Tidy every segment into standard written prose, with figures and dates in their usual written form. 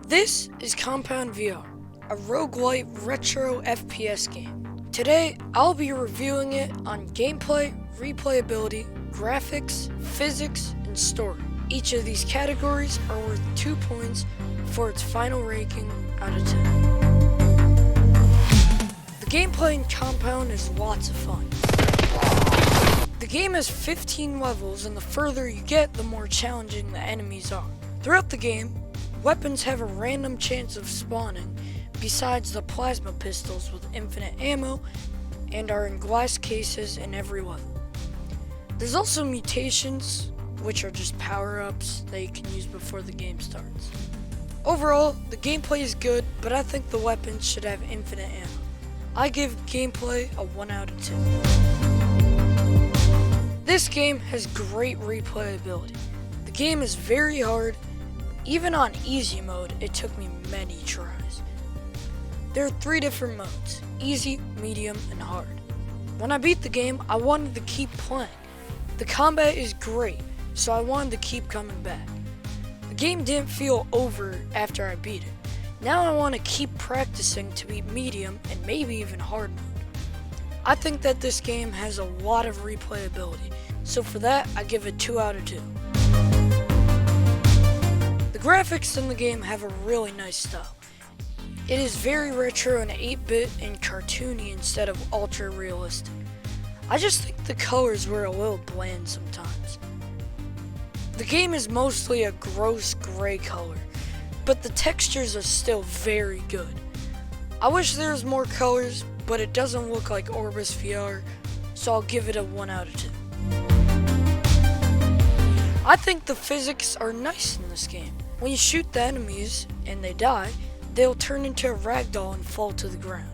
This is Compound VR, a roguelite retro FPS game. Today, I'll be reviewing it on gameplay, replayability, graphics, physics, and story. Each of these categories are worth 2 points for its final ranking out of 10. The gameplay in Compound is lots of fun. The game has 15 levels, and the further you get, the more challenging the enemies are. Throughout the game, weapons have a random chance of spawning, besides the plasma pistols with infinite ammo, and are in glass cases in every level. There's also mutations, which are just power-ups that you can use before the game starts. Overall, the gameplay is good, but I think the weapons should have infinite ammo. I give gameplay a 1 out of 10. This game has great replayability. The game is very hard. Even on easy mode, it took me many tries. There are 3 different modes: easy, medium, and hard. When I beat the game, I wanted to keep playing. The combat is great, so I wanted to keep coming back. The game didn't feel over after I beat it. Now I want to keep practicing to beat medium and maybe even hard mode. I think that this game has a lot of replayability, so for that I give it 2 out of 2. The graphics in the game have a really nice style. It is very retro and 8-bit and cartoony instead of ultra realistic. I just think the colors were a little bland sometimes. The game is mostly a gross gray color, but the textures are still very good. I wish there was more colors, but it doesn't look like Orbis VR, so I'll give it a 1 out of 2. I think the physics are nice in this game. When you shoot the enemies and they die, they'll turn into a ragdoll and fall to the ground.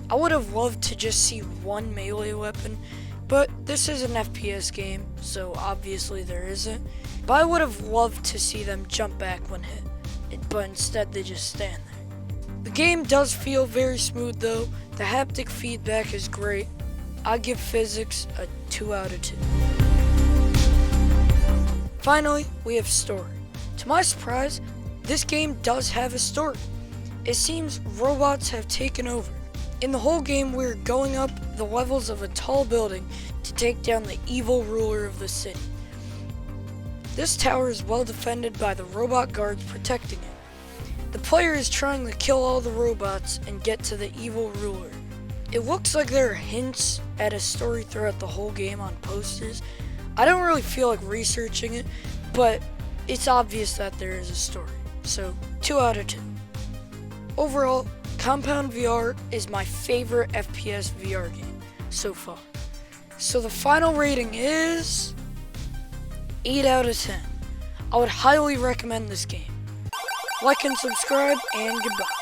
I would have loved to just see one melee weapon, but this is an FPS game, so obviously there isn't. But I would have loved to see them jump back when hit, but instead they just stand there. The game does feel very smooth though. The haptic feedback is great. I give physics a 2 out of 2. Finally, we have story. To my surprise, this game does have a story. It seems robots have taken over. In the whole game, we're going up the levels of a tall building to take down the evil ruler of the city. This tower is well defended by the robot guards protecting it. The player is trying to kill all the robots and get to the evil ruler. It looks like there are hints at a story throughout the whole game on posters. I don't really feel like researching it, but it's obvious that there is a story. So, 2 out of 2. Overall, Compound VR is my favorite FPS VR game so far. So the final rating is 8 out of 10. I would highly recommend this game. Like and subscribe, and goodbye.